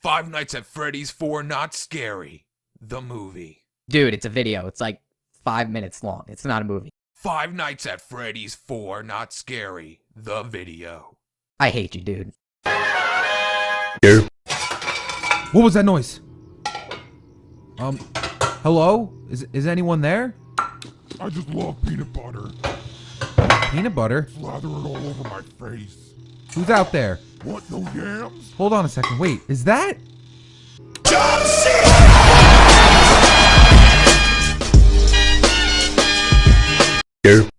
Five Nights at Freddy's 4 Not Scary, the movie. Dude, it's a video. It's like 5 minutes long. It's not a movie. Five Nights at Freddy's 4 Not Scary, the video. I hate you, dude. What was that noise? Hello? Is anyone there? I just love peanut butter. Peanut butter? Slather it all over my face. Who's out there? What, no yams? Hold on a second. Wait, is that? John Cena!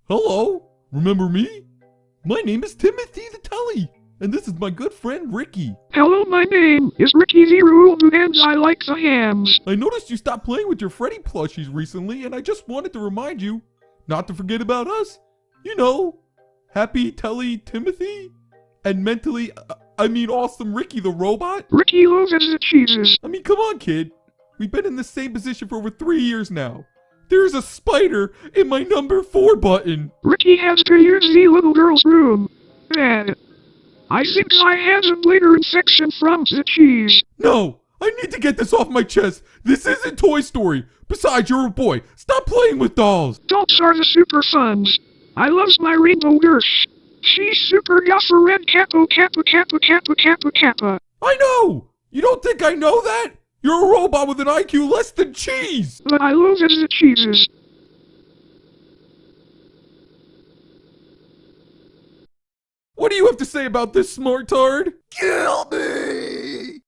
Hello? Remember me? My name is Timothy the Telly, and this is my good friend Ricky. Hello, my name is Ricky the Rule, and I like the hams. I noticed you stopped playing with your Freddy plushies recently, and I just wanted to remind you not to forget about us. You know, Happy Telly Timothy, and awesome Ricky the robot. Ricky loves the cheeses. I mean, come on, kid. We've been in the same position for over 3 years now. There's a spider in my number 4 button. Ricky has to use the little girl's room. And I think I have a bladder infection from the cheese. No, I need to get this off my chest. This isn't Toy Story. Besides, you're a boy. Stop playing with dolls. Dolls are the super funs. I loves my rainbow nurse. She's super yuffer red kappa kappa kappa kappa kappa kappa. I know! You don't think I know that? You're a robot with an IQ less than cheese! But I love the cheeses. What do you have to say about this, smartard? Kill me!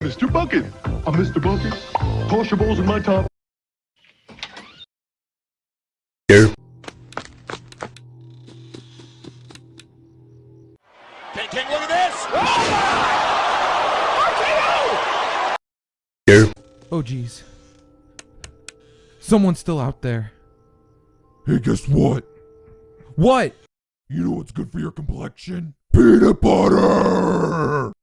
Mr. Bucket. I'm Mr. Bucket. Toss your balls in my top. King, look at this! Oh, jeez. Someone's still out there. Hey, guess what? What? You know what's good for your complexion? Peanut butter!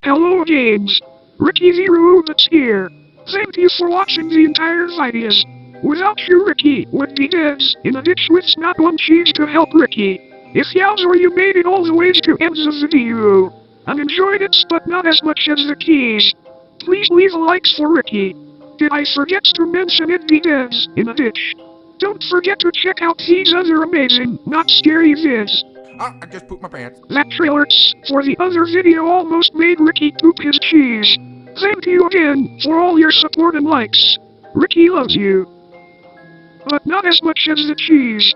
Hello, games. Ricky the Rule that's here. Thank you for watching the entire videos. Without you, Ricky would be dead in a ditch with not one cheese to help Ricky. If yous or you made it all the way to end the video and enjoyed it, but not as much as the keys, please leave a like for Ricky. Did I forget to mention it be dead in a ditch? Don't forget to check out these other amazing, not scary vids. I just pooped my pants. That trailers for the other video almost made Ricky poop his cheese. Thank you again for all your support and likes. Ricky loves you. But not as much as the cheese.